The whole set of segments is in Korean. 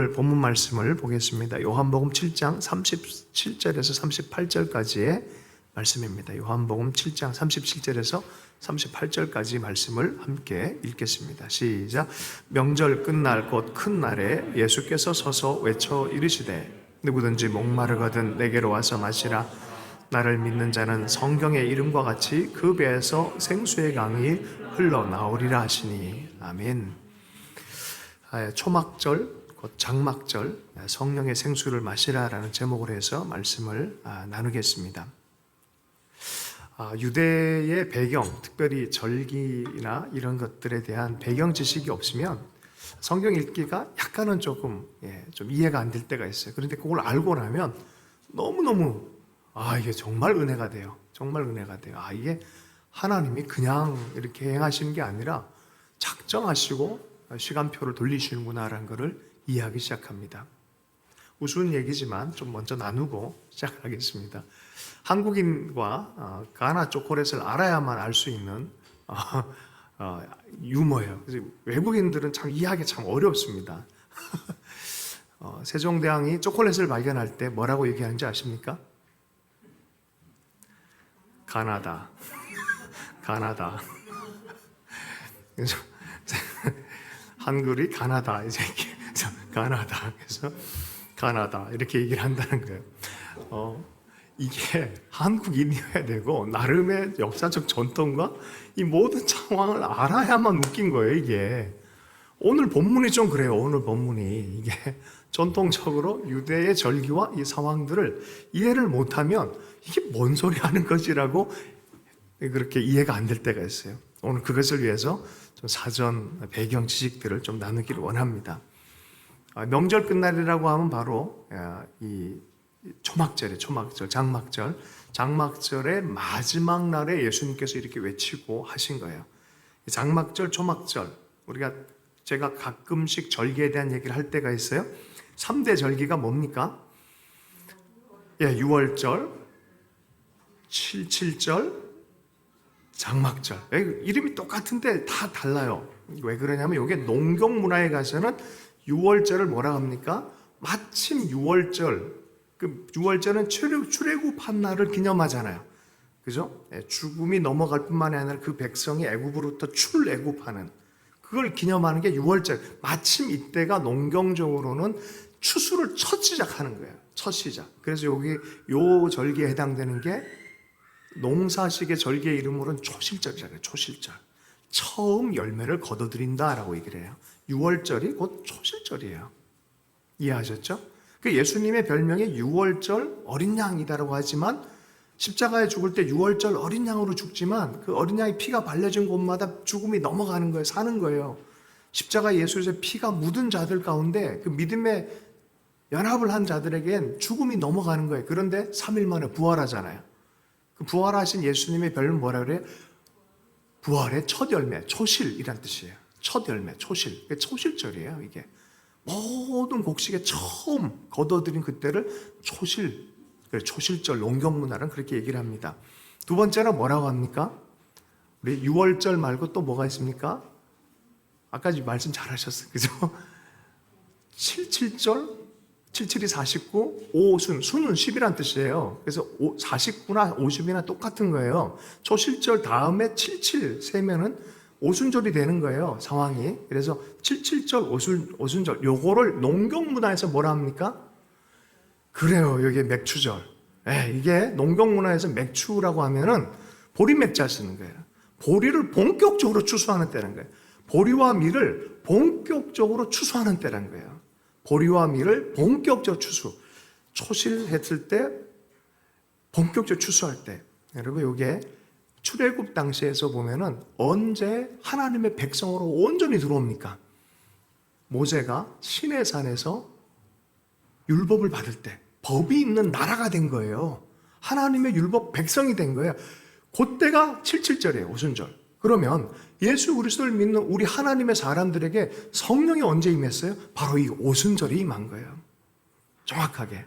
오늘 본문 말씀을 보겠습니다. 요한복음 7장 37절에서 38절까지의 말씀입니다. 요한복음 7장 37절에서 38절까지 말씀을 함께 읽겠습니다. 시작. 명절 끝날 곧 큰 날에 예수께서 서서 외쳐 이르시되 누구든지 목마르거든 내게로 와서 마시라. 나를 믿는 자는 성경의 이름과 같이 그 배에서 생수의 강이 흘러나오리라 하시니. 아멘. 초막절 곧 장막절 성령의 생수를 마시라라는 제목으로 해서 말씀을 나누겠습니다. 유대의 배경, 특별히 절기나 이런 것들에 대한 배경 지식이 없으면 성경 읽기가 약간은 좀 이해가 안 될 때가 있어요. 그런데 그걸 알고 나면 너무너무 이게 정말 은혜가 돼요. 정말 은혜가 돼요. 이게 하나님이 그냥 이렇게 행하시는 게 아니라 작정하시고 시간표를 돌리시는구나라는 것을 이해하기 시작합니다. 우스운 얘기지만 좀 먼저 나누고 시작하겠습니다. 한국인과 가나 초콜릿을 알아야만 알 수 있는 유머예요. 그래서 외국인들은 참 이해하기 참 어렵습니다. 세종대왕이 초콜릿을 발견할 때 뭐라고 얘기하는지 아십니까? 가나다. 가나다. 그래서 한글이 가나다. 이제 가나다. 그래서 가나다. 이렇게 얘기를 한다는 거예요. 이게 한국인이어야 되고, 나름의 역사적 전통과 이 모든 상황을 알아야만 웃긴 거예요, 이게. 오늘 본문이 좀 그래요, 오늘 본문이. 이게 전통적으로 유대의 절기와 이 상황들을 이해를 못하면 이게 뭔 소리 하는 것이라고 그렇게 이해가 안 될 때가 있어요. 오늘 그것을 위해서 좀 사전 배경 지식들을 좀 나누기를 원합니다. 명절 끝날이라고 하면 바로 이 초막절이에요. 초막절, 장막절. 장막절의 마지막 날에 예수님께서 이렇게 외치고 하신 거예요. 장막절, 초막절. 제가 가끔씩 절기에 대한 얘기를 할 때가 있어요. 3대 절기가 뭡니까? 6월절, 77절, 장막절. 이름이 똑같은데 다 달라요. 왜 그러냐면 이게 농경 문화에 가서는 6월절을 뭐라 합니까? 마침 6월절. 그 6월절은 출애굽한 날을 기념하잖아요. 그죠? 죽음이 넘어갈 뿐만이 아니라 그 백성이 애굽으로부터 출애굽하는 그걸 기념하는 게 6월절. 마침 이때가 농경적으로는 추수를 첫 시작하는 거예요. 첫 시작. 그래서 요 절기에 해당되는 게 농사식의 절기의 이름으로는 초실절이잖아요. 초실절. 처음 열매를 거둬들인다라고 얘기를 해요. 6월절이 곧 초실절이에요. 이해하셨죠? 그 예수님의 별명이 6월절 어린 양이다라고 하지만 십자가에 죽을 때 6월절 어린 양으로 죽지만 그 어린 양의 피가 발려진 곳마다 죽음이 넘어가는 거예요. 사는 거예요. 십자가 예수의 피가 묻은 자들 가운데 그 믿음의 연합을 한 자들에겐 죽음이 넘어가는 거예요. 그런데 3일 만에 부활하잖아요. 그 부활하신 예수님의 별명 뭐라 그래요? 부활의 첫 열매, 초실이란 뜻이에요. 첫 열매, 초실. 초실절이에요, 이게. 모든 곡식에 처음 거둬들인 그때를 초실절, 농경문화는 그렇게 얘기를 합니다. 두 번째는 뭐라고 합니까? 우리 6월절 말고 또 뭐가 있습니까? 아까 말씀 잘 하셨어요. 그죠? 77절, 77이 49, 오순, 순은 10이란 뜻이에요. 그래서 49나 50이나 똑같은 거예요. 초실절 다음에 77 세면은 오순절이 되는 거예요, 상황이. 그래서 77절, 오순절, 요거를 농경문화에서 뭐라 합니까? 그래요, 이게 맥추절. 이게 농경문화에서 맥추라고 하면은 보리맥자 쓰는 거예요. 보리를 본격적으로 추수하는 때라는 거예요. 보리와 밀을 본격적으로 추수하는 때라는 거예요. 보리와 밀을 본격적 추수. 초실했을 때, 본격적 추수할 때. 여러분, 이게 출애굽 당시에서 보면은 언제 하나님의 백성으로 온전히 들어옵니까? 모세가 시내산에서 율법을 받을 때 법이 있는 나라가 된 거예요. 하나님의 율법 백성이 된 거예요. 그때가 77절이에요. 오순절. 그러면 예수 그리스도를 믿는 우리 하나님의 사람들에게 성령이 언제 임했어요? 바로 이 오순절이 임한 거예요. 정확하게.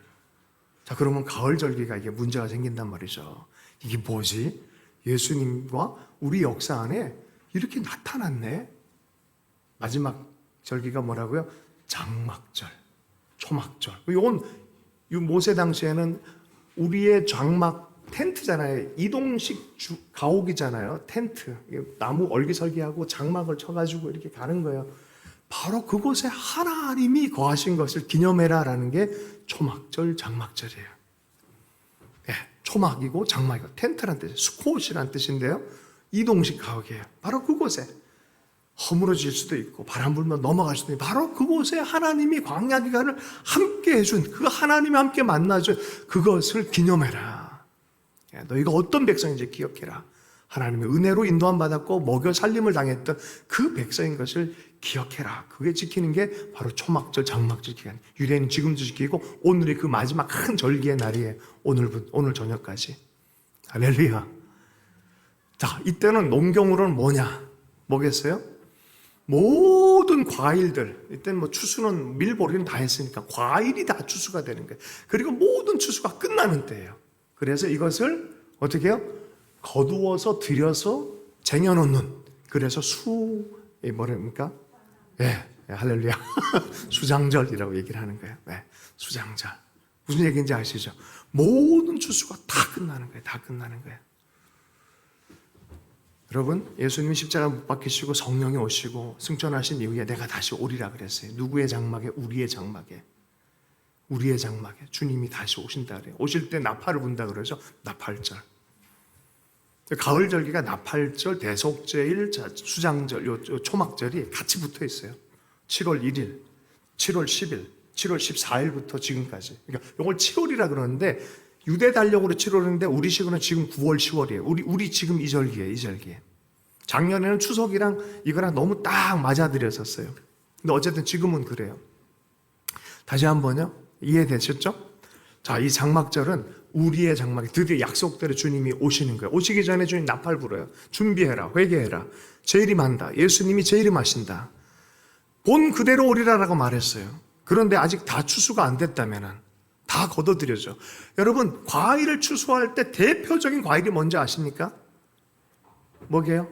자, 그러면 가을 절기가 이게 문제가 생긴단 말이죠. 이게 뭐지? 예수님과 우리 역사 안에 이렇게 나타났네. 마지막 절기가 뭐라고요? 장막절. 초막절. 이건 모세 당시에는 우리의 장막 텐트잖아요. 이동식 가옥이잖아요. 텐트. 나무 얼기설기하고 장막을 쳐가지고 이렇게 가는 거예요. 바로 그곳에 하나님이 거하신 것을 기념해라라는 게 초막절, 장막절이에요. 네, 초막이고 장막이고 텐트란 뜻이에요. 수코옷이란 뜻인데요. 이동식 가옥이에요. 바로 그곳에 허물어질 수도 있고 바람 불면 넘어갈 수도 있고 바로 그곳에 하나님이 광야 기간을 함께 해준 그 하나님이 함께 만나준 그것을 기념해라. 너희가 어떤 백성인지 기억해라. 하나님의 은혜로 인도함 받았고 먹여 살림을 당했던 그 백성인 것을 기억해라. 그게 지키는 게 바로 초막절, 장막절 기간. 유대인은 지금도 지키고 오늘이 그 마지막 큰 절기의 날이에요. 오늘 저녁까지. 할렐루야. 자, 이때는 농경으로는 뭐겠어요? 모든 과일들, 이때는 뭐 추수는 밀보리는 다 했으니까 과일이 다 추수가 되는 거예요. 그리고 모든 추수가 끝나는 때예요. 그래서 이것을 어떻게 해요? 거두어서 들여서 쟁여놓는. 그래서 뭐랍니까? 예, 할렐루야. 수장절이라고 얘기를 하는 거예요. 네, 수장절. 무슨 얘기인지 아시죠? 모든 추수가 다 끝나는 거예요. 다 끝나는 거예요. 여러분, 예수님이 십자가 못 박히시고 성령이 오시고 승천하신 이후에 내가 다시 오리라 그랬어요. 누구의 장막에? 우리의 장막에. 우리의 장막에 주님이 다시 오신다 그래요. 오실 때 나팔을 분다 그러죠. 나팔절. 가을 절기가 나팔절, 대속제일, 수장절, 요 초막절이 같이 붙어 있어요. 7월 1일, 7월 10일, 7월 14일부터 지금까지. 그러니까 이걸 7월이라 그러는데 유대 달력으로 7월인데 우리식으로는 지금 9월, 10월이에요. 우리 지금 이 절기에. 작년에는 추석이랑 이거랑 너무 딱 맞아들였었어요. 근데 어쨌든 지금은 그래요. 다시 한번요. 이해되셨죠? 자, 이 장막절은 우리의 장막이 드디어 약속대로 주님이 오시는 거예요. 오시기 전에 주님 나팔 불어요. 준비해라, 회개해라. 재림한다. 예수님이 재림하신다. 본 그대로 오리라라고 말했어요. 그런데 아직 다 추수가 안 됐다면은 다 걷어들여져. 여러분, 과일을 추수할 때 대표적인 과일이 뭔지 아십니까? 뭐게요?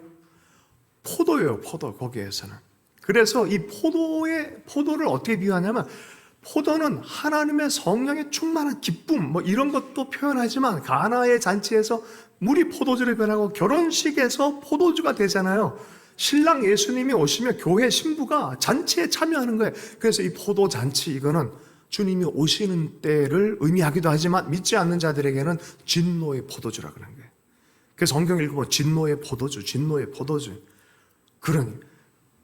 포도예요, 포도, 거기에서는. 그래서 이 포도를 어떻게 비유하냐면, 포도는 하나님의 성령의 충만한 기쁨, 뭐 이런 것도 표현하지만, 가나의 잔치에서 물이 포도주로 변하고 결혼식에서 포도주가 되잖아요. 신랑 예수님이 오시면 교회 신부가 잔치에 참여하는 거예요. 그래서 이 포도 잔치, 이거는 주님이 오시는 때를 의미하기도 하지만 믿지 않는 자들에게는 진노의 포도주라 그러는 거예요. 그래서 성경 읽으면 진노의 포도주, 진노의 포도주. 그러니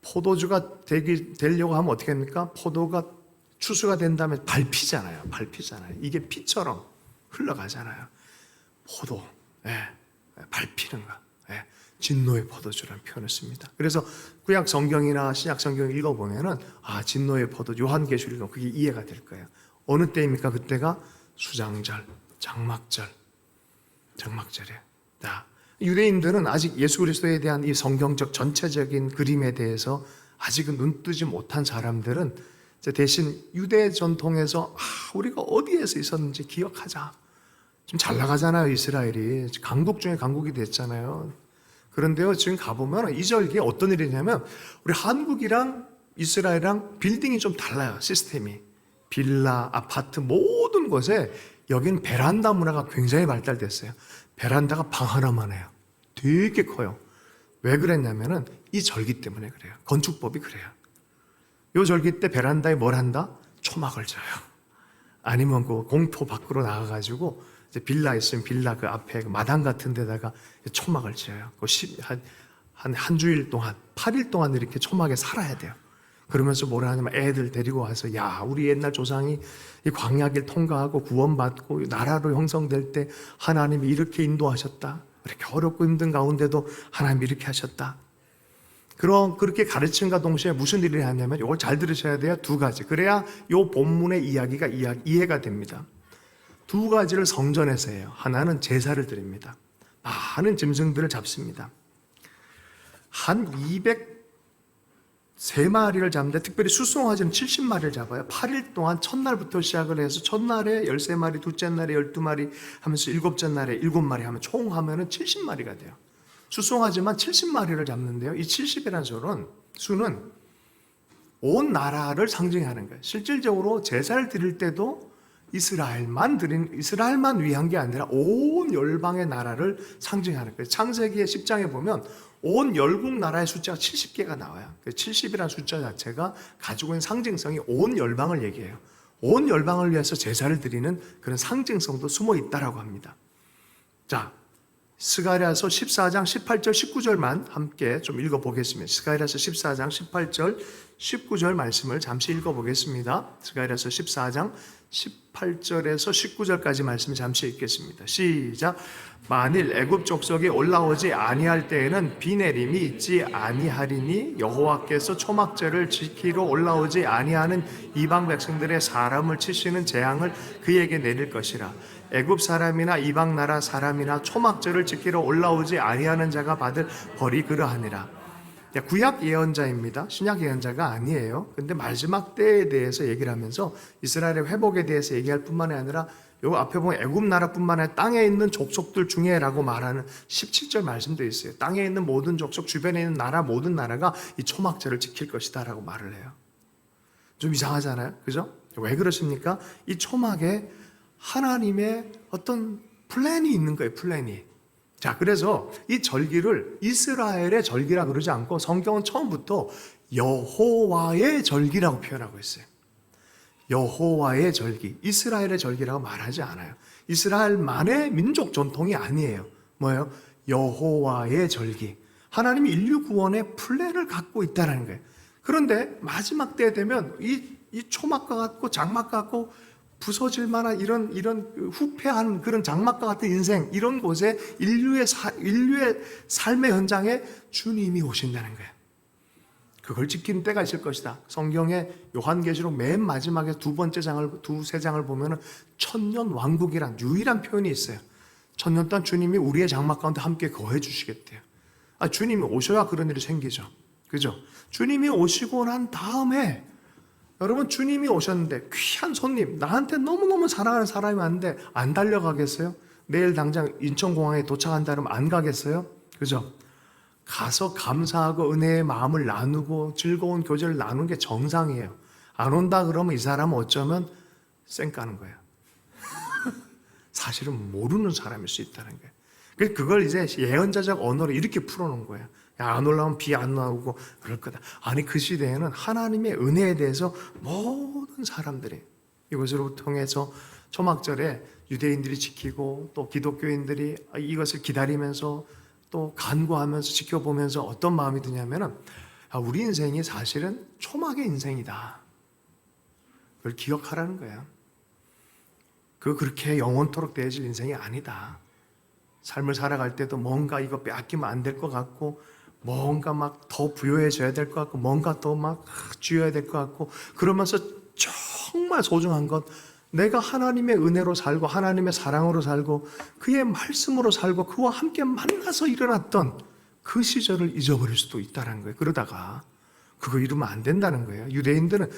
포도주가 되려고 하면 어떻게 합니까? 포도가 추수가 된 다음에 밟히잖아요. 이게 피처럼 흘러가잖아요. 포도, 밟히는 거. 진노의 포도주라는 표현을 씁니다. 그래서 구약 성경이나 신약 성경 읽어보면은 진노의 포도주, 요한계시록 읽으면 그게 이해가 될 거예요. 어느 때입니까? 그때가 수장절, 장막절이에요. 유대인들은 아직 예수 그리스도에 대한 이 성경적 전체적인 그림에 대해서 아직은 눈뜨지 못한 사람들은 대신 유대 전통에서 우리가 어디에서 있었는지 기억하자. 좀 잘 나가잖아요, 이스라엘이. 강국 중에 강국이 됐잖아요. 그런데요, 지금 가보면 이 절기에 어떤 일이냐면 우리 한국이랑 이스라엘이랑 빌딩이 좀 달라요, 시스템이. 빌라, 아파트 모든 곳에 여기는 베란다 문화가 굉장히 발달됐어요. 베란다가 방 하나만 해요. 되게 커요. 왜 그랬냐면은 이 절기 때문에 그래요. 건축법이 그래요. 이 절기 때 베란다에 뭘 한다? 초막을 져요. 아니면 그 공터 밖으로 나가가지고 빌라 있으면 빌라 그 앞에 그 마당 같은 데다가 초막을 지어요. 한 주일 동안, 8일 동안 이렇게 초막에 살아야 돼요. 그러면서 뭐라 하냐면 애들 데리고 와서 우리 옛날 조상이 이 광야길 통과하고 구원받고 나라로 형성될 때 하나님이 이렇게 인도하셨다. 이렇게 어렵고 힘든 가운데도 하나님이 이렇게 하셨다. 그렇게 가르침과 동시에 무슨 일을 하냐면 이걸 잘 들으셔야 돼요. 두 가지. 그래야 이 본문의 이야기가 이해가 됩니다. 두 가지를 성전에서 해요. 하나는 제사를 드립니다. 많은 짐승들을 잡습니다. 한 203마리를 잡는데 특별히 수송아지는 70마리를 잡아요. 8일 동안 첫날부터 시작을 해서 첫날에 13마리, 둘째 날에 12마리 하면서 일곱째 날에 7마리 하면 총 하면은 70마리가 돼요. 수송아지만 70마리를 잡는데요. 이 70이라는 수는 온 나라를 상징하는 거예요. 실질적으로 제사를 드릴 때도 이스라엘만 위한 게 아니라 온 열방의 나라를 상징하는 거예요. 창세기의 10장에 보면 온 열국 나라의 숫자가 70개가 나와요. 70이라는 숫자 자체가 가지고 있는 상징성이 온 열방을 얘기해요. 온 열방을 위해서 제사를 드리는 그런 상징성도 숨어 있다라고 합니다. 자, 스가랴서 14장 18절 19절만 함께 좀 읽어보겠습니다. 스가랴서 14장 18절 19절 말씀을 잠시 읽어보겠습니다. 스가랴서 14장 18절에서 19절까지 말씀을 잠시 읽겠습니다. 시작. 만일 애굽 족속이 올라오지 아니할 때에는 비 내림이 있지 아니하리니 여호와께서 초막절을 지키러 올라오지 아니하는 이방 백성들의 사람을 치시는 재앙을 그에게 내릴 것이라. 애굽 사람이나 이방 나라 사람이나 초막절을 지키러 올라오지 아니하는 자가 받을 벌이 그러하니라. 구약 예언자입니다. 신약 예언자가 아니에요. 근데 마지막 때에 대해서 얘기를 하면서 이스라엘의 회복에 대해서 얘기할 뿐만이 아니라 요 앞에 보면 애굽 나라뿐만 아니라 땅에 있는 족속들 중에라고 말하는 17절 말씀도 있어요. 땅에 있는 모든 족속, 주변에 있는 나라, 모든 나라가 이 초막절을 지킬 것이다 라고 말을 해요. 좀 이상하잖아요. 그죠? 왜 그러십니까? 이 초막에 하나님의 어떤 플랜이 있는 거예요. 플랜이. 자, 그래서 이 절기를 이스라엘의 절기라 그러지 않고 성경은 처음부터 여호와의 절기라고 표현하고 있어요. 여호와의 절기, 이스라엘의 절기라고 말하지 않아요. 이스라엘만의 민족 전통이 아니에요. 뭐예요? 여호와의 절기. 하나님이 인류 구원의 플랜을 갖고 있다는 거예요. 그런데 마지막 때 되면 이 초막과 같고 장막과 같고 부서질 만한 이런 후패한 그런 장막과 같은 인생, 이런 곳에 인류의 삶의 현장에 주님이 오신다는 거예요. 그걸 지키는 때가 있을 것이다. 성경의 요한계시록 맨 마지막에 두세 장을 보면은 천년 왕국이란 유일한 표현이 있어요. 천년 동안 주님이 우리의 장막 가운데 함께 거해 주시겠대요. 주님이 오셔야 그런 일이 생기죠. 그죠? 주님이 오시고 난 다음에 여러분, 주님이 오셨는데 귀한 손님, 나한테 너무너무 사랑하는 사람이 왔는데 안 달려가겠어요? 내일 당장 인천공항에 도착한다 그러면 안 가겠어요? 그죠? 가서 감사하고 은혜의 마음을 나누고 즐거운 교제를 나누는 게 정상이에요. 안 온다 그러면 이 사람은 어쩌면 쌩 까는 거예요. 사실은 모르는 사람일 수 있다는 거예요. 그걸 이제 예언자적 언어로 이렇게 풀어놓은 거예요. 야, 안 올라오면 비 안 나오고 그럴 거다. 아니, 그 시대에는 하나님의 은혜에 대해서 모든 사람들이 이것을 통해서 초막절에 유대인들이 지키고 또 기독교인들이 이것을 기다리면서 또 간구하면서 지켜보면서 어떤 마음이 드냐면은 우리 인생이 사실은 초막의 인생이다. 그걸 기억하라는 거야. 그렇게 영원토록 되어질 인생이 아니다. 삶을 살아갈 때도 뭔가 이거 빼앗기면 안 될 것 같고, 뭔가 막 더 부여해져야 될 것 같고, 뭔가 더 막 쥐어야 될 것 같고, 그러면서 정말 소중한 것, 내가 하나님의 은혜로 살고 하나님의 사랑으로 살고 그의 말씀으로 살고 그와 함께 만나서 일어났던 그 시절을 잊어버릴 수도 있다는 거예요. 그러다가 그거 이루면 안 된다는 거예요. 유대인들은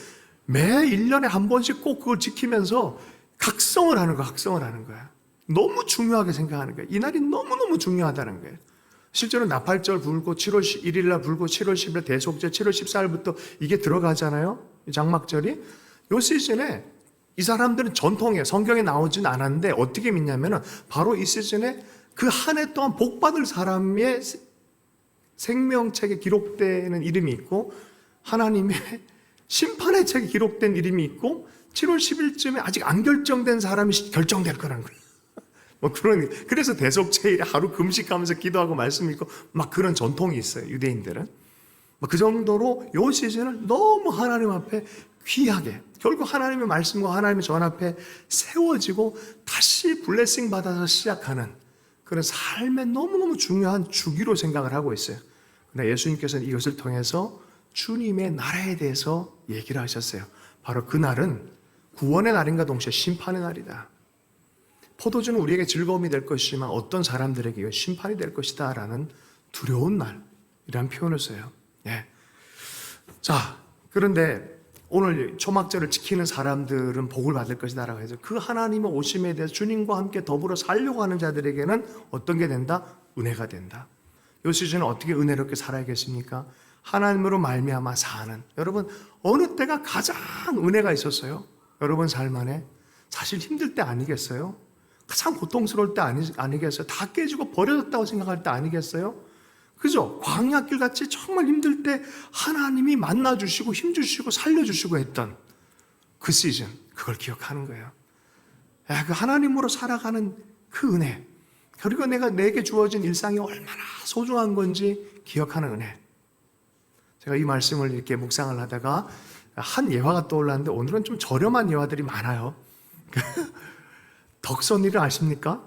매 1년에 한 번씩 꼭 그걸 지키면서 각성을 하는 거야. 너무 중요하게 생각하는 거예요. 이 날이 너무너무 중요하다는 거예요. 실제로 나팔절 불고 7월 1일 날 불고 7월 10일 대속절 7월 14일부터 이게 들어가잖아요. 장막절이. 요 시즌에 이 사람들은 전통에 성경에 나오진 않았는데 어떻게 믿냐면은 바로 이 시즌에 그 한 해 동안 복 받을 사람의 생명책에 기록되는 이름이 있고 하나님의 심판의 책에 기록된 이름이 있고 7월 10일쯤에 아직 안 결정된 사람이 결정될 거라는 거예요. 그래서 대속제일에 하루 금식하면서 기도하고 말씀 읽고 막 그런 전통이 있어요. 유대인들은. 그 정도로 요 시즌을 너무 하나님 앞에 귀하게, 결국 하나님의 말씀과 하나님의 전 앞에 세워지고 다시 블레싱 받아서 시작하는 그런 삶의 너무너무 중요한 주기로 생각을 하고 있어요. 그러나 예수님께서는 이것을 통해서 주님의 나라에 대해서 얘기를 하셨어요. 바로 그 날은 구원의 날인가 동시에 심판의 날이다. 포도주는 우리에게 즐거움이 될 것이지만 어떤 사람들에게 이건 심판이 될 것이다 라는 두려운 날이라는 표현을 써요. 예. 자, 그런데 오늘 초막절을 지키는 사람들은 복을 받을 것이다 라고 해서 그 하나님의 오심에 대해서 주님과 함께 더불어 살려고 하는 자들에게는 어떤 게 된다? 은혜가 된다. 이 시즌은 어떻게 은혜롭게 살아야겠습니까? 하나님으로 말미암아 사는, 여러분 어느 때가 가장 은혜가 있었어요? 여러분 삶 안에 사실 힘들 때 아니겠어요? 가장 고통스러울 때 아니겠어요? 다 깨지고 버려졌다고 생각할 때 아니겠어요? 그죠? 광야길 같이 정말 힘들 때 하나님이 만나주시고 힘주시고 살려주시고 했던 그 시즌, 그걸 기억하는 거예요. 그 하나님으로 살아가는 그 은혜, 그리고 내게 주어진 일상이 얼마나 소중한 건지 기억하는 은혜. 제가 이 말씀을 이렇게 묵상을 하다가 한 예화가 떠올랐는데, 오늘은 좀 저렴한 예화들이 많아요. 덕선이를 아십니까?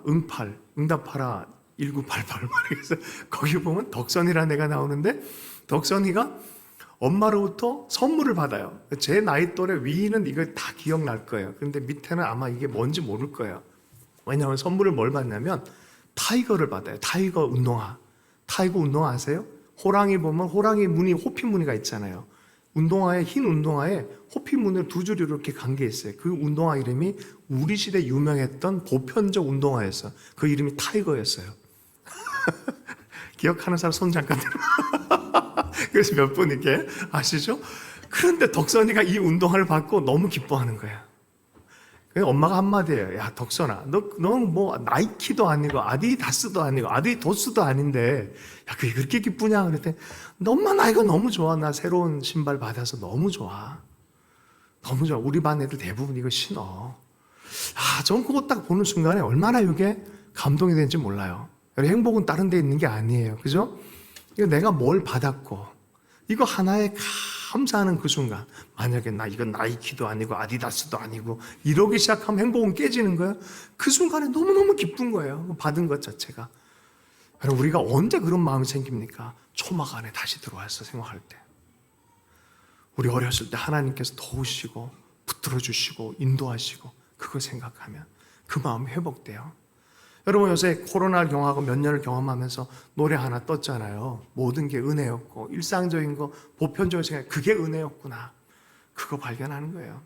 응답하라 1988. 그래서 거기 보면 덕선이라는 애가 나오는데, 덕선이가 엄마로부터 선물을 받아요. 제 나이 또래 위는 이걸 다 기억날 거예요. 그런데 밑에는 아마 이게 뭔지 모를 거예요. 왜냐하면 선물을 뭘 받냐면 타이거를 받아요. 타이거 운동화. 타이거 운동화 아세요? 호랑이 보면 호랑이 무늬, 호피 무늬가 있잖아요. 운동화에, 흰 운동화에 호피 무늬를 두 줄이 이렇게 간 게 있어요. 그 운동화 이름이 우리 시대 유명했던 보편적 운동화였어요. 그 이름이 타이거였어요. 기억하는 사람 손 잠깐 들어. 그래서 몇 분 이렇게 아시죠? 그런데 덕선이가 이 운동화를 받고 너무 기뻐하는 거야. 그래서 엄마가 한마디예요. 야, 덕선아, 너는 뭐 나이키도 아니고 아디다스도 아니고 아디도스도 아닌데 야, 그게 그렇게 기쁘냐? 그랬더니 엄마 나 이거 너무 좋아. 나 새로운 신발 받아서 너무 좋아. 너무 좋아. 우리 반 애들 대부분 이거 신어. 전 그거 딱 보는 순간에 얼마나 이게 감동이 되는지 몰라요. 행복은 다른 데 있는 게 아니에요. 그죠? 이거 내가 뭘 받았고, 이거 하나에 감사하는 그 순간, 만약에 이건 나이키도 아니고 아디다스도 아니고 이러기 시작하면 행복은 깨지는 거예요. 그 순간에 너무너무 기쁜 거예요. 받은 것 자체가. 여러분, 우리가 언제 그런 마음이 생깁니까? 초막 안에 다시 들어와서 생각할 때. 우리 어렸을 때 하나님께서 도우시고 붙들어 주시고 인도하시고 그거 생각하면 그 마음이 회복돼요. 여러분, 요새 코로나를 경험하고 몇 년을 경험하면서 노래 하나 떴잖아요. 모든 게 은혜였고 일상적인 거, 보편적인 생각, 그게 은혜였구나. 그거 발견하는 거예요.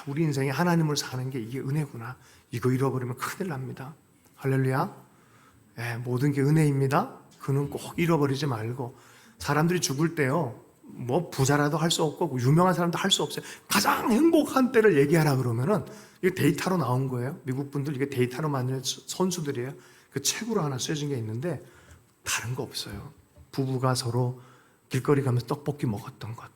우리 인생에 하나님을 사는 게 이게 은혜구나. 이거 잃어버리면 큰일 납니다. 할렐루야. 모든 게 은혜입니다. 그는 꼭 잃어버리지 말고. 사람들이 죽을 때요, 뭐 부자라도 할 수 없고 유명한 사람도 할 수 없어요. 가장 행복한 때를 얘기하라 그러면은 이게 데이터로 나온 거예요. 미국 분들 이게 데이터로 만든 선수들이에요. 그 책으로 하나 쓰여진 게 있는데 다른 거 없어요. 부부가 서로 길거리 가면서 떡볶이 먹었던 것,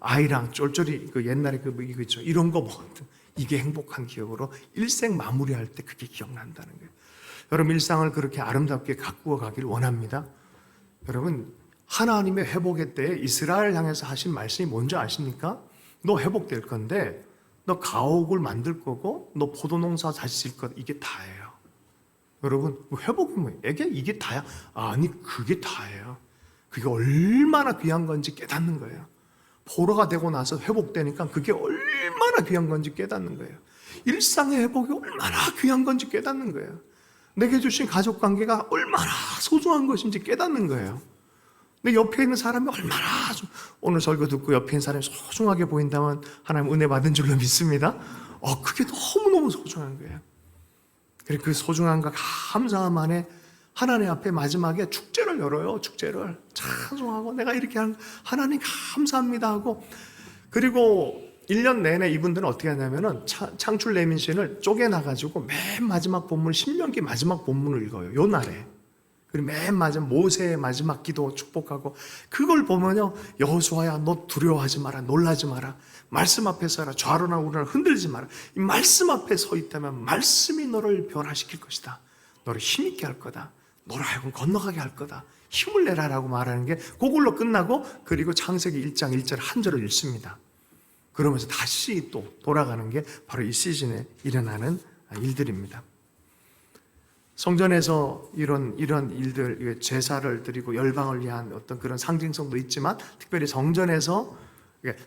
아이랑 쫄쫄이 그 옛날에 이거 있죠. 이런 거 먹었던, 이게 행복한 기억으로 일생 마무리할 때 그게 기억난다는 거예요. 여러분, 일상을 그렇게 아름답게 가꾸어 가길 원합니다. 여러분, 하나님의 회복의 때에 이스라엘 향해서 하신 말씀이 뭔지 아십니까? 너 회복될 건데, 너 가옥을 만들 거고, 너 포도농사 다시 질 것, 이게 다예요. 여러분, 회복이 뭐예요? 이게 다야? 아니, 그게 다예요. 그게 얼마나 귀한 건지 깨닫는 거예요. 포로가 되고 나서 회복되니까 그게 얼마나 귀한 건지 깨닫는 거예요. 일상의 회복이 얼마나 귀한 건지 깨닫는 거예요. 내게 주신 가족 관계가 얼마나 소중한 것인지 깨닫는 거예요. 내 옆에 있는 사람이 얼마나, 오늘 설교 듣고 옆에 있는 사람이 소중하게 보인다면 하나님 은혜 받은 줄로 믿습니다. 그게 너무너무 소중한 거예요. 그리고 그 소중함과 감사함 안에 하나님 앞에 마지막에 축제를 열어요. 축제를 찬송하고 내가 이렇게 하나님 감사합니다 하고, 그리고 1년 내내 이분들은 어떻게 하냐면은 창출 레민신을 쪼개놔가지고 맨 마지막 본문, 신명기 마지막 본문을 읽어요. 요 날에. 그리고 맨 마지막 모세의 마지막 기도 축복하고, 그걸 보면요, 여호수아야 너 두려워하지 마라, 놀라지 마라, 말씀 앞에 서라, 좌로나 우로나 흔들지 마라. 이 말씀 앞에 서 있다면 말씀이 너를 변화시킬 것이다. 너를 힘있게 할 거다. 너를 하여금 건너가게 할 거다. 힘을 내라라고 말하는 게 그걸로 끝나고, 그리고 창세기 1장 1절 한 절을 읽습니다. 그러면서 다시 또 돌아가는 게 바로 이 시즌에 일어나는 일들입니다. 성전에서 이런 일들, 제사를 드리고 열방을 위한 어떤 그런 상징성도 있지만, 특별히 성전에서,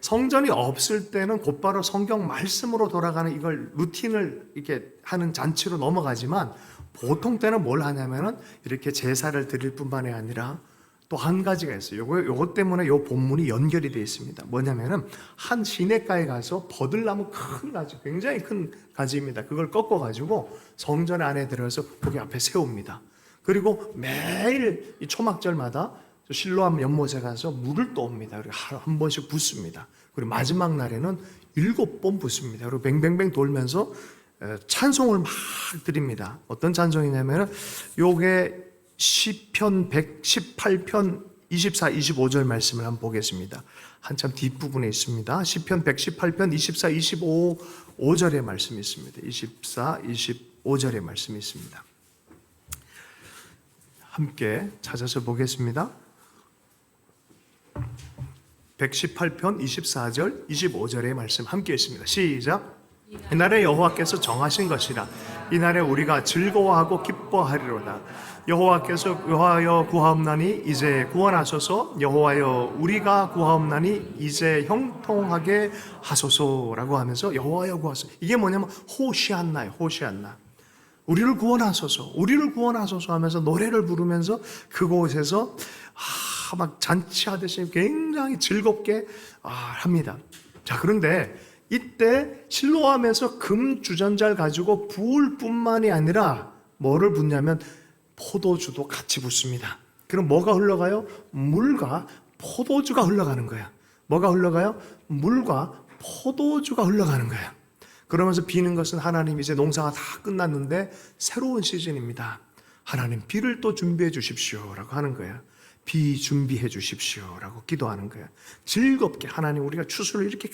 성전이 없을 때는 곧바로 성경 말씀으로 돌아가는 이걸 루틴을 이렇게 하는 잔치로 넘어가지만, 보통 때는 뭘 하냐면은 이렇게 제사를 드릴 뿐만이 아니라 또 한 가지가 있어요. 요거 때문에 요 본문이 연결이 되어 있습니다. 뭐냐면은 한 시냇가에 가서 버들나무 큰 가지, 굉장히 큰 가지입니다. 그걸 꺾어가지고 성전 안에 들어서 거기 앞에 세웁니다. 그리고 매일 이 초막절마다 실로암 연못에 가서 물을 떠옵니다. 그리고 한 번씩 붓습니다. 그리고 마지막 날에는 7번 붓습니다. 그리고 뱅뱅뱅 돌면서 찬송을 막 드립니다. 어떤 찬송이냐면은 요게 시편 118편 24, 25절 말씀을 한번 보겠습니다. 한참 뒷부분에 있습니다. 시편 118편 24, 25절의 말씀이 있습니다. 24, 25절의 말씀이 있습니다. 함께 찾아서 보겠습니다. 118편 24절, 25절의 말씀 함께 있습니다. 시작. 이날에 여호와께서 정하신 것이라. 이날에 우리가 즐거워하고 기뻐하리로다. 여호와여 구하옵나니 이제 구원하소서. 여호와여 우리가 구하옵나니 이제 형통하게 하소서라고 하면서 여호와여 구하소서. 이게 뭐냐면 호시안나예요. 호시안나. 우리를 구원하소서, 우리를 구원하소서 하면서 노래를 부르면서 그곳에서 막 잔치하듯이 굉장히 즐겁게 합니다. 자, 그런데 이때 실로암에서 금 주전자를 가지고 부을 뿐만이 아니라 뭐를 붓냐면 포도주도 같이 붓습니다. 그럼 뭐가 흘러가요? 물과 포도주가 흘러가는 거예요. 뭐가 흘러가요? 물과 포도주가 흘러가는 거예요. 그러면서 비는 것은 하나님 이제 농사가 다 끝났는데 새로운 시즌입니다. 하나님 비를 또 준비해 주십시오라고 하는 거예요. 비 준비해 주십시오라고 기도하는 거예요. 즐겁게 하나님 우리가 추수를 이렇게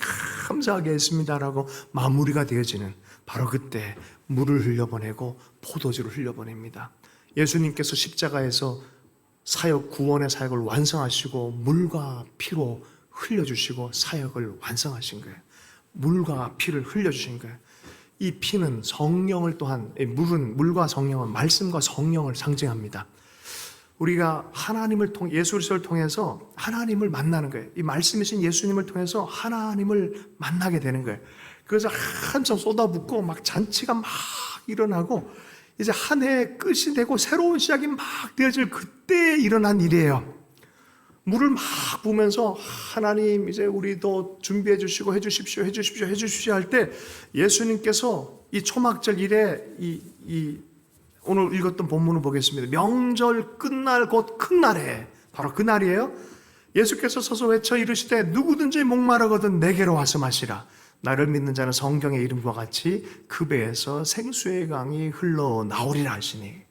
감사하게 했습니다라고 마무리가 되어지는 바로 그때 물을 흘려보내고 포도주를 흘려보냅니다. 예수님께서 십자가에서 사역 구원의 사역을 완성하시고 물과 피로 흘려주시고 사역을 완성하신 거예요. 물과 피를 흘려주신 거예요. 이 피는 성령을 또한, 물은, 물과 성령은 말씀과 성령을 상징합니다. 우리가 하나님을 통해, 예수 그리스도를 통해서 하나님을 만나는 거예요. 이 말씀이신 예수님을 통해서 하나님을 만나게 되는 거예요. 그래서 한참 쏟아붓고 막 잔치가 막 일어나고 이제 한 해 끝이 되고 새로운 시작이 막 되어질 그때 일어난 일이에요. 물을 막 부으면서 하나님 이제 우리도 준비해 주시고 해주십시오 할 때 예수님께서 이 초막절 일에 오늘 읽었던 본문을 보겠습니다. 명절 끝날 곧 큰 날에 바로 그 날이에요. 예수께서 서서 외쳐 이르시되 누구든지 목마르거든 내게로 와서 마시라. 나를 믿는 자는 성경의 이름과 같이 그 배에서 생수의 강이 흘러나오리라 하시니,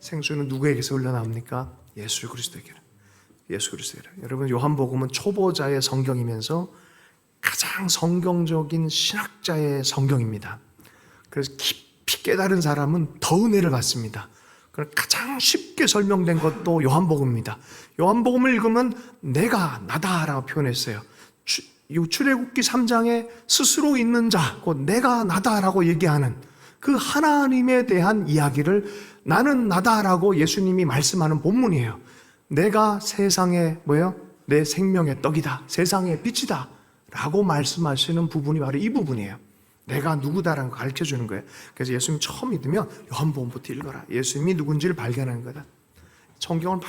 생수는 누구에게서 흘러나옵니까? 예수 그리스도에게로. 예수 그리스도예요. 여러분 요한복음은 초보자의 성경이면서 가장 성경적인 신학자의 성경입니다. 그래서 깊이 깨달은 사람은 더 은혜를 받습니다. 가장 쉽게 설명된 것도 요한복음입니다. 요한복음을 읽으면 내가 나다라고 표현했어요. 출애굽기 3장에 스스로 있는 자, 곧 내가 나다라고 얘기하는 그 하나님에 대한 이야기를 나는 나다라고 예수님이 말씀하는 본문이에요. 내가 세상의 내 생명의 떡이다. 세상의 빛이다. 라고 말씀하시는 부분이 바로 이 부분이에요. 내가 누구다라는 걸 가르쳐 주는 거예요. 그래서 예수님 처음 믿으면 요한복음부터 읽어라. 예수님이 누군지를 발견하는 거다. 성경을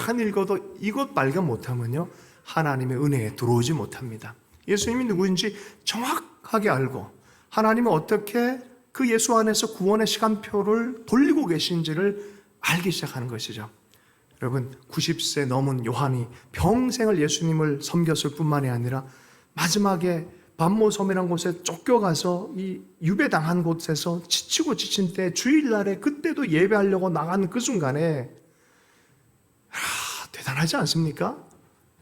많이 읽어도 이것 발견 못하면요, 하나님의 은혜에 들어오지 못합니다. 예수님이 누구인지 정확하게 알고 하나님은 어떻게 그 예수 안에서 구원의 시간표를 돌리고 계신지를 알기 시작하는 것이죠. 여러분 90세 넘은 요한이 평생을 예수님을 섬겼을 뿐만이 아니라 마지막에 반모섬이라는 곳에 쫓겨가서 이 유배당한 곳에서 지치고 지친 때 주일날에 그때도 예배하려고 나간 그 순간에 대단하지 않습니까?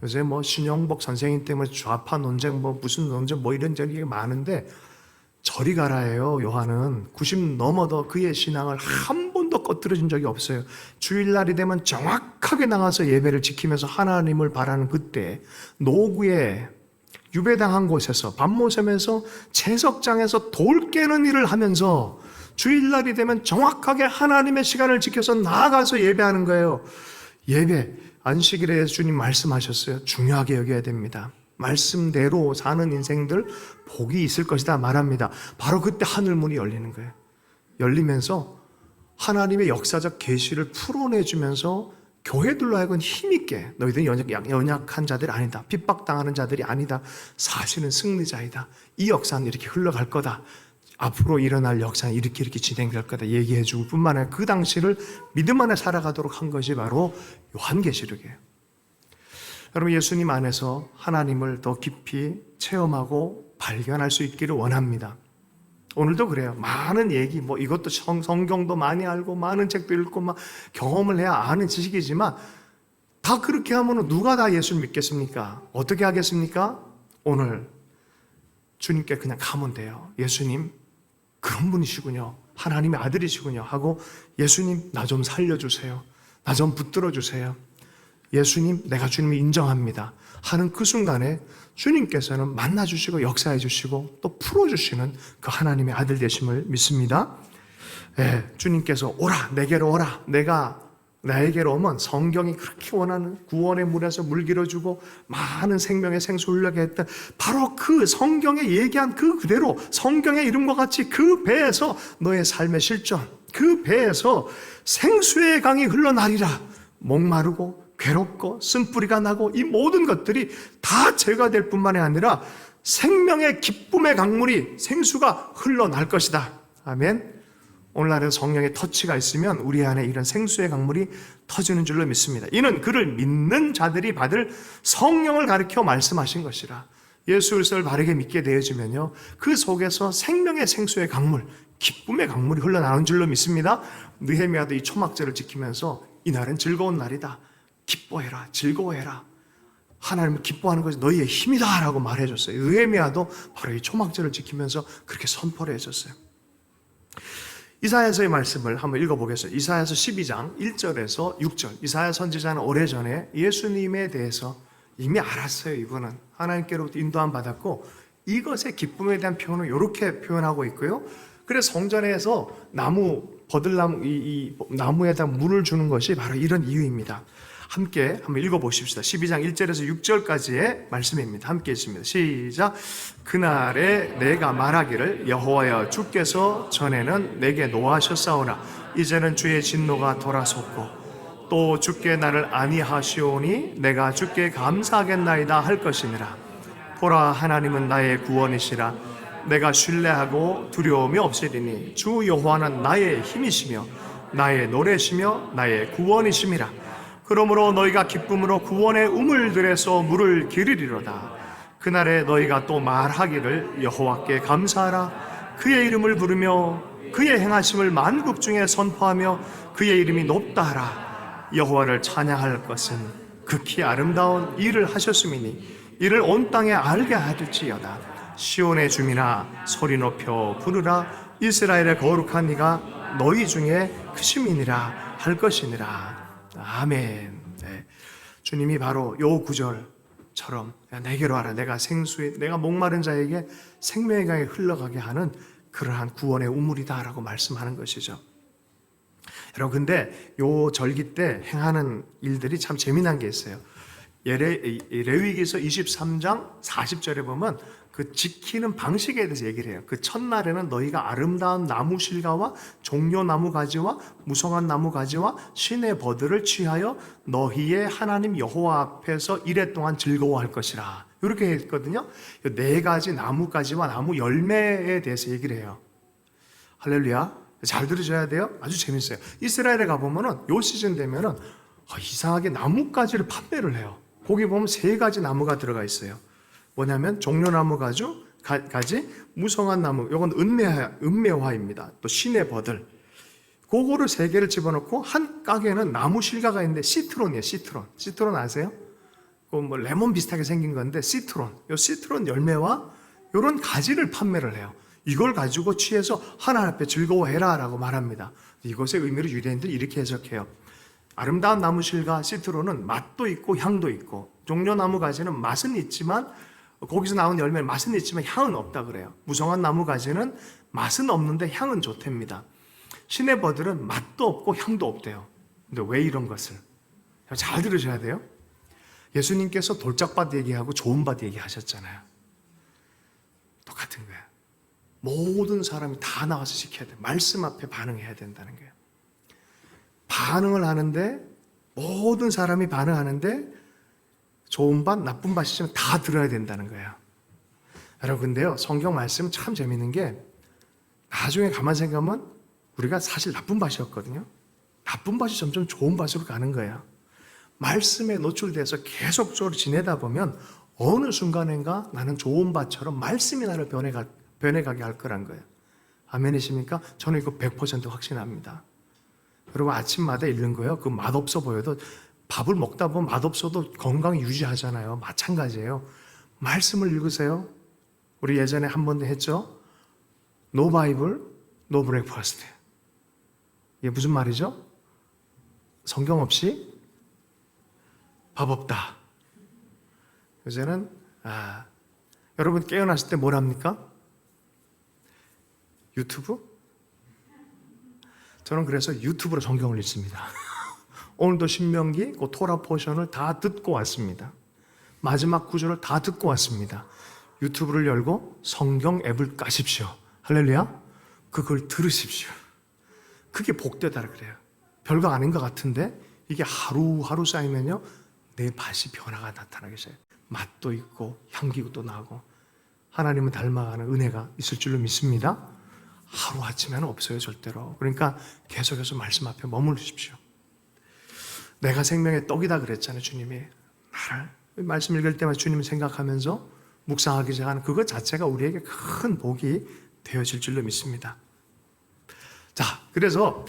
요새 신영복 선생님 때문에 좌파 논쟁 무슨 논쟁 이런 얘기가 많은데 저리 가라예요. 요한은 90 넘어도 그의 신앙을 한 번도 꺼뜨려진 적이 없어요. 주일날이 되면 정확하게 나가서 예배를 지키면서 하나님을 바라는 그때 노구에 유배당한 곳에서 반모섬에서 채석장에서 돌 깨는 일을 하면서 주일날이 되면 정확하게 하나님의 시간을 지켜서 나아가서 예배하는 거예요. 예배, 안식일에 주님 말씀하셨어요. 중요하게 여겨야 됩니다. 말씀대로 사는 인생들 복이 있을 것이다 말합니다. 바로 그때 하늘문이 열리는 거예요. 열리면서 하나님의 역사적 계시를 풀어내주면서 교회들로 하여금 힘있게 너희들은 연약한 자들이 아니다. 핍박당하는 자들이 아니다. 사실은 승리자이다. 이 역사는 이렇게 흘러갈 거다. 앞으로 일어날 역사는 이렇게 진행될 거다. 얘기해 주고 뿐만 아니라 그 당시를 믿음 안에 살아가도록 한 것이 바로 요한계시록이에요. 여러분, 예수님 안에서 하나님을 더 깊이 체험하고 발견할 수 있기를 원합니다. 오늘도 그래요. 많은 얘기, 이것도 성경도 많이 알고 많은 책도 읽고 막 경험을 해야 아는 지식이지만 다 그렇게 하면 누가 다 예수를 믿겠습니까? 어떻게 하겠습니까? 오늘 주님께 그냥 가면 돼요. 예수님, 그런 분이시군요. 하나님의 아들이시군요. 하고 예수님, 나 좀 살려주세요. 나 좀 붙들어 주세요. 예수님, 내가 주님을 인정합니다. 하는 그 순간에 주님께서는 만나주시고 역사해 주시고 또 풀어주시는 그 하나님의 아들 되심을 믿습니다. 주님께서 오라, 내게로 오라. 내가 나에게로 오면 성경이 그렇게 원하는 구원의 물에서 물 길어주고 많은 생명의 생수 흘려게 했던 바로 그 성경에 얘기한 그 그대로 성경의 이름과 같이 그 배에서 너의 삶의 실전, 그 배에서 생수의 강이 흘러나리라. 목마르고 괴롭고 쓴뿌리가 나고 이 모든 것들이 다 제거될 뿐만이 아니라 생명의 기쁨의 강물이 생수가 흘러날 것이다. 아멘. 오늘날에 성령의 터치가 있으면 우리 안에 이런 생수의 강물이 터지는 줄로 믿습니다. 이는 그를 믿는 자들이 받을 성령을 가리켜 말씀하신 것이라. 예수 그리스도를 바르게 믿게 되어지면요, 그 속에서 생명의 생수의 강물, 기쁨의 강물이 흘러나오는 줄로 믿습니다. 느헤미야도 이 초막절을 지키면서 이날은 즐거운 날이다. 기뻐해라, 즐거워해라. 하나님을 기뻐하는 것이 너희의 힘이다 라고 말해줬어요. 느헤미야도 바로 이 초막절을 지키면서 그렇게 선포를 해줬어요. 이사야서의 말씀을 한번 읽어보겠습니다. 이사야서 12장 1절에서 6절. 이사야 선지자는 오래전에 예수님에 대해서 이미 알았어요. 이분은 하나님께로부터 인도함 받았고 이것의 기쁨에 대한 표현을 이렇게 표현하고 있고요. 그래서 성전에서 버들나무, 이 나무에다 물을 주는 것이 바로 이런 이유입니다. 함께 한번 읽어보십시다. 12장 1절에서 6절까지의 말씀입니다. 함께 있습니다. 시작. 그날에 내가 말하기를 여호와여 주께서 전에는 내게 노하셨사오나 이제는 주의 진노가 돌아섰고 또 주께 나를 아니하시오니 내가 주께 감사하겠나이다 할 것이니라. 보라, 하나님은 나의 구원이시라. 내가 신뢰하고 두려움이 없으리니 주 여호와는 나의 힘이시며 나의 노래시며 나의 구원이심이라. 그러므로 너희가 기쁨으로 구원의 우물들에서 물을 기르리로다. 그날에 너희가 또 말하기를 여호와께 감사하라. 그의 이름을 부르며 그의 행하심을 만국 중에 선포하며 그의 이름이 높다 하라. 여호와를 찬양할 것은 극히 아름다운 일을 하셨음이니 이를 온 땅에 알게 하실지어다. 시온의 주민아 소리 높여 부르라. 이스라엘의 거룩한 이가 너희 중에 크심이니라 할 것이니라. 아멘. 네. 주님이 바로 요 구절처럼 내게로 와라. 내가 내가 목마른 자에게 생명의 강이 흘러가게 하는 그러한 구원의 우물이다 라고 말씀하는 것이죠. 여러분, 근데 요 절기 때 행하는 일들이 참 재미난 게 있어요. 레위기서 23장 40절에 보면 그 지키는 방식에 대해서 얘기를 해요. 그 첫날에는 너희가 아름다운 나무 실과와 종려나무 가지와 무성한 나무 가지와 신의 버들을 취하여 너희의 하나님 여호와 앞에서 이레 동안 즐거워할 것이라. 이렇게 했거든요. 네 가지 나무가지와 나무 열매에 대해서 얘기를 해요. 할렐루야. 잘 들으셔야 돼요. 아주 재밌어요. 이스라엘에 가보면은 요 시즌 되면은 이상하게 나뭇가지를 판매를 해요. 거기 보면 세 가지 나무가 들어가 있어요. 뭐냐면 종려나무 가지, 무성한 나무, 이건 은매화입니다. 또 신의 버들. 그거를 세 개를 집어넣고 한 가게는 나무 실과가 있는데 시트론이에요. 시트론 아세요? 뭐 레몬 비슷하게 생긴 건데 시트론. 이 시트론 열매와 이런 가지를 판매를 해요. 이걸 가지고 취해서 하나님 앞에 즐거워해라 라고 말합니다. 이것의 의미를 유대인들이 이렇게 해석해요. 아름다운 나무 실과 시트론은 맛도 있고 향도 있고, 종려나무 가지는 맛은 있지만 거기서 나온 열매는 맛은 있지만 향은 없다 그래요. 무성한 나무 가지는 맛은 없는데 향은 좋답니다. 신의 버들은 맛도 없고 향도 없대요. 근데 왜 이런 것을? 잘 들으셔야 돼요. 예수님께서 돌짝밭 얘기하고 좋은 밭 얘기하셨잖아요. 똑같은 거예요. 모든 사람이 다 나와서 지켜야 돼. 말씀 앞에 반응해야 된다는 거예요. 반응을 하는데, 모든 사람이 반응하는데 좋은 밭, 나쁜 밭이지만 다 들어야 된다는 거예요. 여러분, 근데요, 성경 말씀 참 재밌는 게 나중에 가만 생각하면 우리가 사실 나쁜 밭이었거든요. 나쁜 밭이 점점 좋은 밭으로 가는 거예요. 말씀에 노출돼서 계속적으로 지내다 보면 어느 순간인가 나는 좋은 밭처럼 말씀이 나를 변해가게 할 거란 거예요. 아멘이십니까? 저는 이거 100% 확신합니다. 여러분 아침마다 읽는 거예요. 그 맛없어 보여도 밥을 먹다 보면 맛없어도 건강 유지하잖아요. 마찬가지예요. 말씀을 읽으세요. 우리 예전에 한 번 했죠. No Bible, no breakfast. 이게 무슨 말이죠? 성경 없이 밥 없다. 요새는 여러분 깨어났을 때 뭘 합니까? 유튜브? 저는 그래서 유튜브로 성경을 읽습니다. 오늘도 신명기, 그 토라 포션을 다 듣고 왔습니다. 마지막 구절을 다 듣고 왔습니다. 유튜브를 열고 성경 앱을 까십시오. 할렐루야. 그걸 들으십시오. 그게 복되다 그래요. 별거 아닌 것 같은데 이게 하루하루 쌓이면요 내 밭이 변화가 나타나게 돼요. 맛도 있고 향기도 나고 하나님을 닮아가는 은혜가 있을 줄로 믿습니다. 하루아침에는 없어요 절대로. 그러니까 계속해서 말씀 앞에 머무르십시오. 내가 생명의 떡이다 그랬잖아요. 주님이 나를 말씀 읽을 때마다 주님을 생각하면서 묵상하기 시작하는 그것 자체가 우리에게 큰 복이 되어질 줄로 믿습니다. 자, 그래서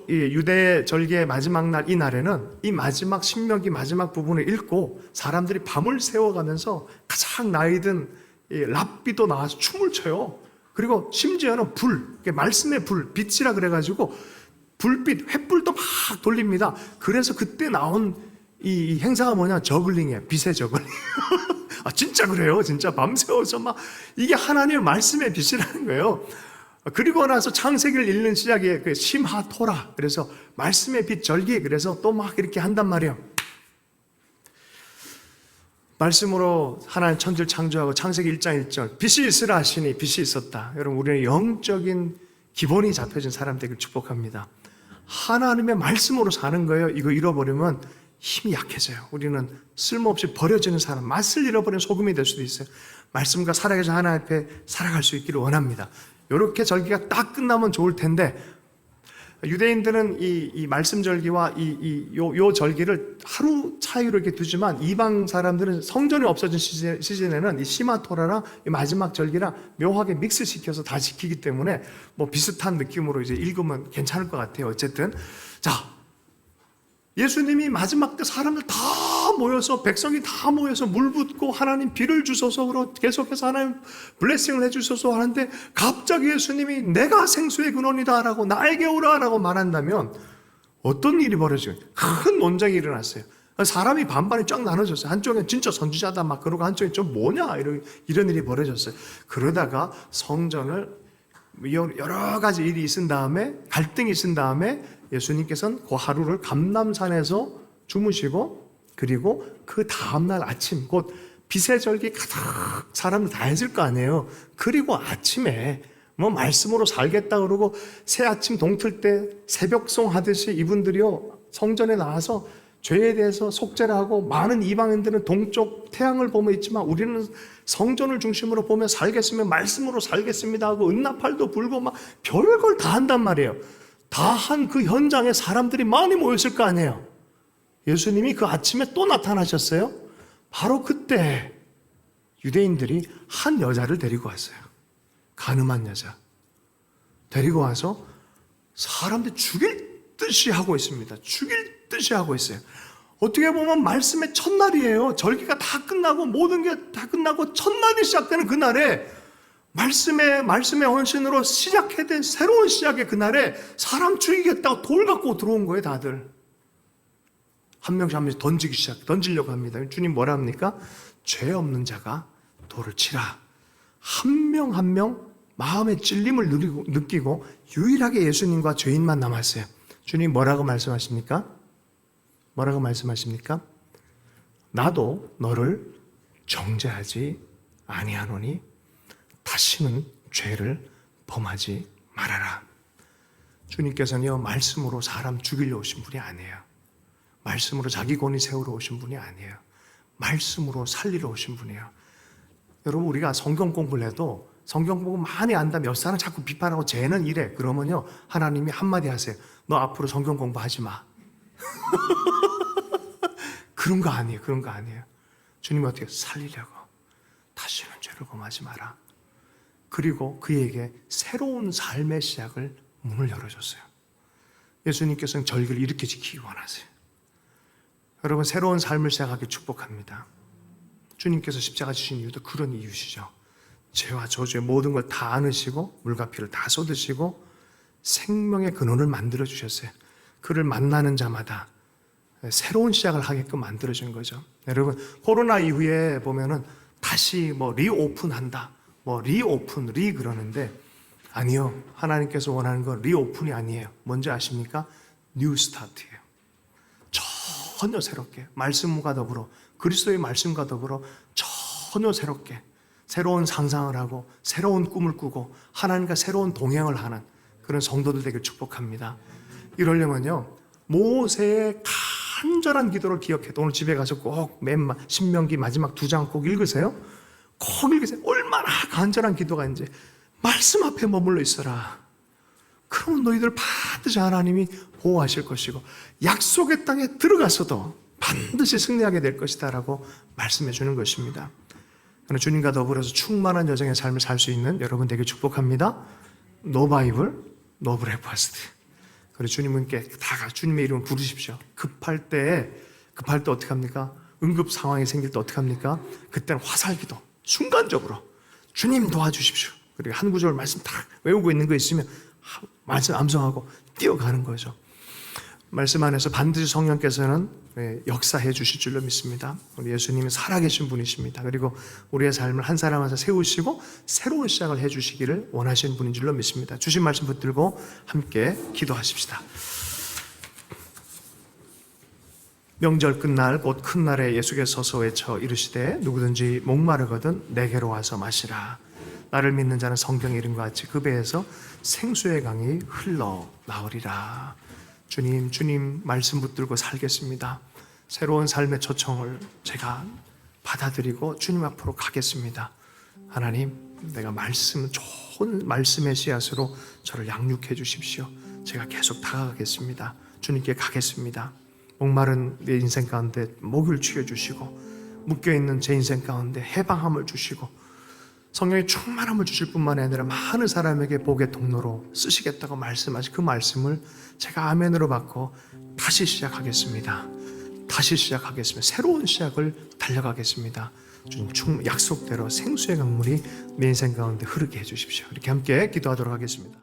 유대 절기의 마지막 날 이 날에는 이 마지막 신명기 마지막 부분을 읽고 사람들이 밤을 새워가면서 가장 나이 든 랍비도 나와서 춤을 춰요. 그리고 심지어는 말씀의 빛이라 그래가지고 불빛, 횃불도 막 돌립니다. 그래서 그때 나온 이 행사가 뭐냐? 저글링이에요. 빛의 저글링. 진짜 그래요. 진짜 밤새워서 막 이게 하나님의 말씀의 빛이라는 거예요. 그리고 나서 창세기를 읽는 시작에 그 심하토라. 그래서 말씀의 빛 절기. 그래서 또 막 이렇게 한단 말이에요. 말씀으로 하나님 천지를 창조하고 창세기 1장 1절 빛이 있으라 하시니 빛이 있었다. 여러분 우리는 영적인 기본이 잡혀진 사람 되기를 축복합니다. 하나님의 말씀으로 사는 거예요. 이거 잃어버리면 힘이 약해져요. 우리는 쓸모없이 버려지는 사람, 맛을 잃어버린 소금이 될 수도 있어요. 말씀과 살아계신 하나님 앞에 살아갈 수 있기를 원합니다. 이렇게 절기가 딱 끝나면 좋을 텐데 유대인들은 이 말씀 절기와 요 절기를 하루 차이로 이렇게 두지만 이방 사람들은 성전이 없어진 시즌에는 이 시마토라랑 이 마지막 절기랑 묘하게 믹스시켜서 다 지키기 때문에 뭐 비슷한 느낌으로 이제 읽으면 괜찮을 것 같아요. 어쨌든 자, 예수님이 마지막 때 사람들 다 모여서 백성이 다 모여서 물 붓고 하나님 비를 주소서 계속해서 하나님 블레싱을 해주소서 하는데 갑자기 예수님이 내가 생수의 근원이다 라고 나에게 오라 라고 말한다면 어떤 일이 벌어져요? 큰 논쟁이 일어났어요. 사람이 반반이 쫙 나눠졌어요. 한쪽엔 진짜 선지자다 막 그러고 한쪽엔 좀 뭐냐 이런 일이 벌어졌어요. 그러다가 성전을 여러 가지 일이 있은 다음에 갈등이 있은 다음에 예수님께서는 그 하루를 감람산에서 주무시고 그리고 그 다음날 아침 곧 빛의 절기 가득 사람들 다 했을 거 아니에요. 그리고 아침에 뭐 말씀으로 살겠다 그러고 새 아침 동틀 때 새벽송 하듯이 이분들이요 성전에 나와서 죄에 대해서 속죄를 하고 많은 이방인들은 동쪽 태양을 보며 있지만 우리는 성전을 중심으로 보며 살겠으면 말씀으로 살겠습니다 하고 은나팔도 불고 막 별걸 다 한단 말이에요. 다 한 그 현장에 사람들이 많이 모였을 거 아니에요. 예수님이 그 아침에 또 나타나셨어요. 바로 그때 유대인들이 한 여자를 데리고 왔어요. 가늠한 여자 데리고 와서 사람들 죽일 듯이 하고 있습니다. 죽일 듯이 하고 있어요. 어떻게 보면 말씀의 첫날이에요. 절기가 다 끝나고 모든 게 다 끝나고 첫날이 시작되는 그날에 말씀의 헌신으로 시작해야 된 새로운 시작의 그날에 사람 죽이겠다고 돌 갖고 들어온 거예요. 다들 한 명씩 한 명씩 던지려고 합니다. 주님 뭐라 합니까? 죄 없는 자가 돌을 치라. 한 명 한 명 마음의 찔림을 느끼고 유일하게 예수님과 죄인만 남았어요. 주님 뭐라고 말씀하십니까? 뭐라고 말씀하십니까? 나도 너를 정죄하지 아니하노니 다시는 죄를 범하지 말아라. 주님께서는요 말씀으로 사람 죽이려 오신 분이 아니에요. 말씀으로 자기 권위 세우러 오신 분이 아니에요. 말씀으로 살리러 오신 분이에요. 여러분 우리가 성경 공부를 해도 성경 보고 많이 안다면 몇 사람 자꾸 비판하고 쟤는 이래 그러면요 하나님이 한마디 하세요. 너 앞으로 성경 공부하지 마. 그런 거 아니에요. 그런 거 아니에요. 주님이 어떻게 살리려고 다시는 죄를 범하지 마라. 그리고 그에게 새로운 삶의 시작을 문을 열어줬어요. 예수님께서는 절기를 이렇게 지키기 원하세요. 여러분, 새로운 삶을 시작하기 축복합니다. 주님께서 십자가 지신 이유도 그런 이유시죠. 죄와 저주의 모든 걸 다 안으시고 물과 피를 다 쏟으시고 생명의 근원을 만들어 주셨어요. 그를 만나는 자마다 새로운 시작을 하게끔 만들어 준 거죠. 여러분, 코로나 이후에 보면은 다시 리오픈한다, 리오픈 그러는데 아니요. 하나님께서 원하는 건 리오픈이 아니에요. 뭔지 아십니까? 뉴 스타트예요. 전혀 새롭게 말씀과 더불어, 그리스도의 말씀과 더불어 전혀 새롭게 새로운 상상을 하고 새로운 꿈을 꾸고 하나님과 새로운 동행을 하는 그런 성도들 되길 축복합니다. 이러려면요, 모세의 간절한 기도를 기억해도 오늘 집에 가서 꼭 신명기 마지막 2장 꼭 읽으세요. 꼭 읽으세요. 얼마나 간절한 기도가 이제 말씀 앞에 머물러 있어라. 그러면 너희들 반드시 하나님이 보호하실 것이고 약속의 땅에 들어가서도 반드시 승리하게 될 것이다 라고 말씀해 주는 것입니다. 주님과 더불어서 충만한 여정의 삶을 살 수 있는 여러분 되게 축복합니다. 노 바이블, 노 브레이퍼스트. 그리고 주님께 다 주님의 이름을 부르십시오. 급할 때 어떻게 합니까? 응급 상황이 생길 때 어떻게 합니까? 그때는 화살기도 순간적으로 주님 도와주십시오. 그리고 한 구절 말씀 다 외우고 있는 거 있으면 말씀 암송하고 뛰어가는 거죠. 말씀 안에서 반드시 성령께서는 역사해 주실 줄로 믿습니다. 우리 예수님은 살아계신 분이십니다. 그리고 우리의 삶을 한 사람 한 사람 세우시고 새로운 시작을 해 주시기를 원하시는 분인 줄로 믿습니다. 주신 말씀 붙들고 함께 기도하십시다. 명절 끝날 곧 큰 날에 예수께서 서서 외쳐 이르시되 누구든지 목마르거든 내게로 와서 마시라. 나를 믿는 자는 성경의 이름과 같이 그 배에서 생수의 강이 흘러나오리라. 주님 말씀 붙들고 살겠습니다. 새로운 삶의 초청을 제가 받아들이고 주님 앞으로 가겠습니다. 하나님, 내가 좋은 말씀의 씨앗으로 저를 양육해 주십시오. 제가 계속 다가가겠습니다. 주님께 가겠습니다. 목마른 내 인생 가운데 목을 취해주시고 묶여있는 제 인생 가운데 해방함을 주시고 성령의 충만함을 주실 뿐만 아니라 많은 사람에게 복의 통로로 쓰시겠다고 말씀하신 그 말씀을 제가 아멘으로 받고 다시 시작하겠습니다. 새로운 시작을 달려가겠습니다. 주님 약속대로 생수의 강물이 내 인생 가운데 흐르게 해주십시오. 이렇게 함께 기도하도록 하겠습니다.